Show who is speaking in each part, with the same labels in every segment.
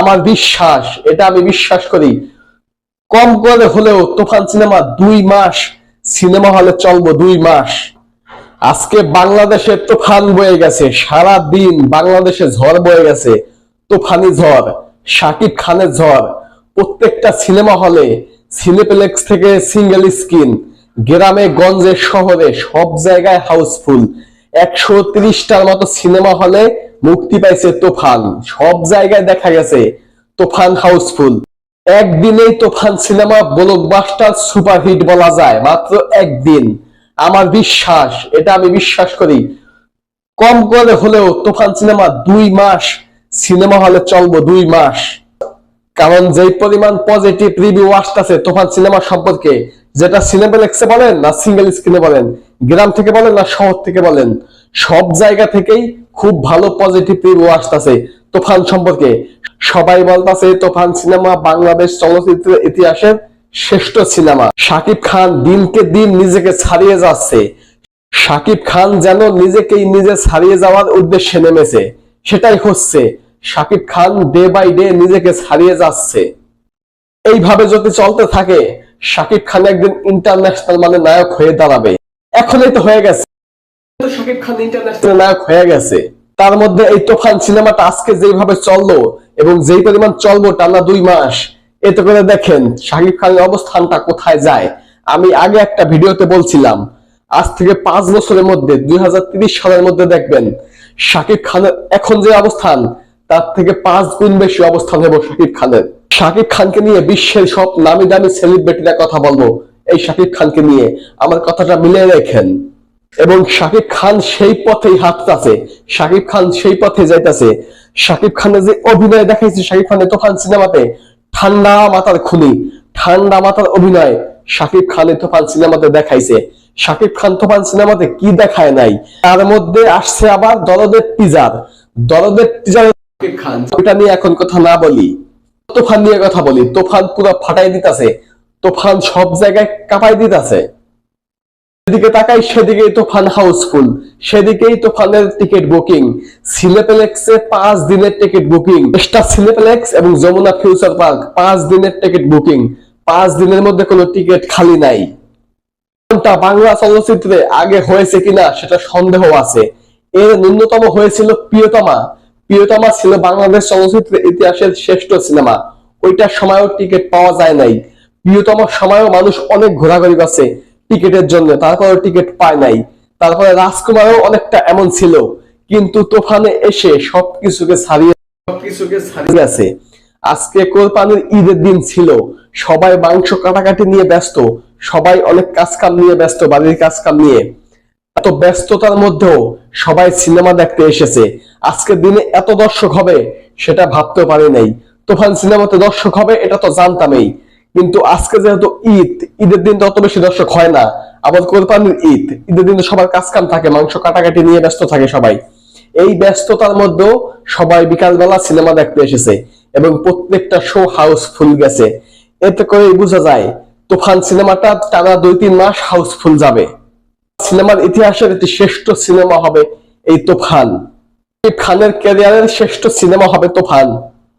Speaker 1: আমার বিশ্বাস, এটা আমি বিশ্বাস করি, কম করে হলেও তুফান সিনেমা 2 মাস সিনেমা হলে চলবো, 2 মাস। আজকে বাংলাদেশে তুফান বয়ে গেছে, সারা দিন বাংলাদেশে ঝড় বয়ে গেছে, তুফানি ঝড়, শাকিব খানের ঝড়। প্রত্যেকটা সিনেমা হলে, সিনেপ্লেক্স থেকে সিঙ্গেল স্ক্রিন, গ্রামে গঞ্জে শহরে সব জায়গায় হাউসফুল। 130টার মতো সিনেমা হলে মুক্তি পাইছে তুফান, সব জায়গায় দেখা গেছে তুফান হাউসফুল। একদিনেই তুফান সিনেমা ব্লকবাস্টার সুপারহিট বলা যায়, মাত্র একদিন। আমার বিশ্বাস, এটা আমি বিশ্বাস করি, কম করে হলেও তুফান সিনেমা 2 মাস সিনেমা হলে চলবো, 2 মাস। কারণ যেই পরিমাণ পজিটিভ রিভিউ আসতেছে তুফান সিনেমা সম্পর্কে, যেটা সিনেপ্লেক্সে বলেন না সিঙ্গেল স্ক্রিনে বলেন, গ্রাম থেকে বলেন না শহর থেকে বলেন, সব জায়গা থেকেই খুব ভালো পজিটিভ রিভিউ আসতেছে তুফান সম্পর্কে। সবাই বলতেছে তুফান সিনেমা বাংলাদেশ চলচ্চিত্রের ইতিহাসের শ্রেষ্ঠ সিনেমা। শাকিব খান দিনকে দিন নিজেকে ছাড়িয়ে যাচ্ছে। শাকিব খান যেন নিজেকেই নিজে ছাড়িয়ে যাওয়ার উদ্দেশ্যে নেমেছে, সেটাই হচ্ছে। Shakib Khan day by day নিজেকে ছাড়িয়ে যাচ্ছে। এইভাবে যদি চলতে থাকে শাকিব খান একদিন ইন্টারন্যাশনাল মানে নায়ক হয়ে দাঁড়াবে। এখনই তো হয়ে গেছে, শাকিব খান ইন্টারন্যাশনাল নায়ক হয়ে গেছে। তার মধ্যে এই তুফান সিনেমাটা আজকে যেভাবে চললো এবং যেই পরিমাণ চলবো টানা 2 মাস, এতে করে দেখেন শাকিব খানের অবস্থানটা কোথায় যায়। আমি আগে একটা ভিডিওতে বলছিলাম, আজ থেকে 5 বছরের মধ্যে 2030 সালের মধ্যে দেখবেন শাকিব খানের এখন যে অবস্থান তার থেকে 5 গুণ বেশি অবস্থান হবে শাকিব খানের। শাকিব খানকে নিয়ে বিশ্বের সব নামি দামি সেলিব্রিটিরা কথা বলবো এই শাকিব খানকে নিয়ে। আমার কথাটা মিলিয়ে রাখেন। এবং শাকিব খান সেই পথেই হাঁটতেছে, শাকিব খান সেই পথে যাইতেছে। শাকিব খানের যে অভিনয় দেখাইছে শাকিব খানের তুফান সিনেমাতে, ঠান্ডা মাথার খুনি, ঠান্ডা মাথার অভিনয় শাকিব খানের তুফান সিনেমাতে দেখাইছে। শাকিব খান তুফান সিনেমাতে কি দেখায় নাই। তার মধ্যে আসছে আবার দরদের টিজার, দরদের টিজার শাকিব খান, ওটা নিয়ে এখন কথা না বলি, তুফান নিয়ে কথা বলি। তুফান পুরো ফাটাই দিতেছে, তুফান সব জায়গায় কাঁপাই দিতেছে। সেদিকে তাকাই সেদিকেই তুফান হাউসফুল, সেদিকেই তুফানের টিকিট বুকিং। সিনেপ্লেক্সে 5 দিনের টিকিট বুকিং, স্টার সিনেপ্লেক্স এবং যমুনা ফিউচার পার্ক 5 দিনের টিকিট বুকিং। 5 দিনের মধ্যে কোনো টিকিট খালি নাই। কোনটা বাংলা চলচ্চিত্রে আগে হয়েছে কিনা সেটা সন্দেহ আছে। এর ন্যূনতম হয়েছিল প্রিয়তমা। প্রিয়তমা ছিল বাংলাদেশ চলচ্চিত্রের ইতিহাসের শ্রেষ্ঠ সিনেমা, ওইটার সময়ও টিকিট পাওয়া যায় নাই। প্রিয়তমার সময়ও মানুষ অনেক ঘোরাঘুরি করছে টিকিটের জন্য, তারপরে টিকিট পায় নাই। তারপরে রাজকুমারও অনেকটা এমন ছিল, কিন্তু তুফানে এসে সবকিছুকে ছাড়িয়ে গেছে। আজকে কোরবানির ঈদের দিন ছিল, সবাই মাংস কাটাকাটি নিয়ে ব্যস্ত, সবাই অনেক কাজ কাম নিয়ে ব্যস্ত, বাড়ির কাজ কাম নিয়ে। এত ব্যস্ততার মধ্যেও সবাই সিনেমা দেখতে এসেছে। আজকের দিনে এত দর্শক হবে সেটা ভাবতেও পারি নাই। তুফান সিনেমাতে দর্শক হবে এটা তো জানতামই, কিন্তু আজকে যেহেতু ঈদ, ঈদের দিন তো অত বেশি দর্শক হয় না। আবার কোরবানির ঈদ, ঈদের দিন সবার কাজ কাম থাকে, মাংস কাটাকাটি নিয়ে ব্যস্ত থাকে সবাই। এই ব্যস্ততার মধ্যেও সবাই বিকালবেলা সিনেমা দেখতে এসেছে এবং প্রত্যেকটা শো হাউসফুল গেছে। এতে করে বোঝা যায় তুফান সিনেমাটা টানা 2-3 মাস হাউসফুল যাবে। সিনেমার ইতিহাসের একটি শ্রেষ্ঠ সিনেমা হবে এই তুফান। শাকিব খানের ক্যারিয়ারের শ্রেষ্ঠ সিনেমা হবে তুফান।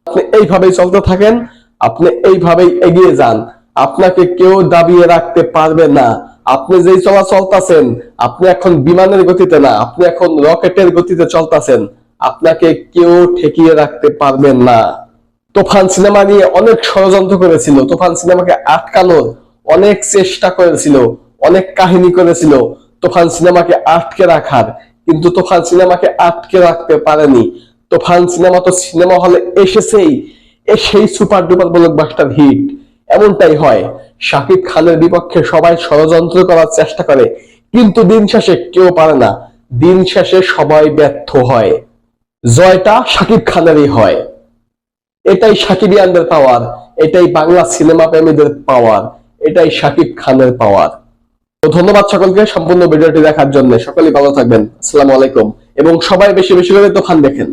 Speaker 1: আপনি এইভাবেই চলতে থাকেন, আপনি এইভাবেই এগিয়ে যান, আপনাকে কেউ দাবিয়ে রাখতে পারবে না। আপনি যেই চলতেছেন, আপনি এখন বিমানের গতিতে না, আপনি এখন রকেটের গতিতে চলতেছেন, আপনাকে কেউ ঠেকিয়ে রাখতে পারবেন না। তুফান সিনেমা নিয়ে অনেক ষড়যন্ত্র করেছিল, তুফান সিনেমাকে আটকানোর অনেক চেষ্টা করেছিল, অনেক কাহিনী করেছিল তুফান সিনেমাকে আটকে রাখার, কিন্তু তুফান সিনেমাকে আটকে রাখতে পারেনি। তুফান সিনেমা তো সিনেমা হলে এসেছেই, সেই সুপার ডুপার ব্লকবাস্টার হিট। এমনটাই হয়, শাকিব খানের বিপক্ষে সবাই ষড়যন্ত্র করার চেষ্টা করে, কিন্তু দিন শেষে কেউ পারে না, দিন শেষে সবাই ব্যর্থ হয়। জয়টা শাকিব খানেরই হয়। এটাই শাকিবিয়ানদের পাওয়ার, এটাই বাংলা সিনেমা প্রেমীদের পাওয়ার, এটাই শাকিব খানের পাওয়ার। তো ধন্যবাদ সকলকে সম্পূর্ণ ভিডিওটি দেখার জন্য। সকলেই ভালো থাকবেন। আসসালামু আলাইকুম। এবং সবাই বেশি বেশি করে তুফান দেখেন।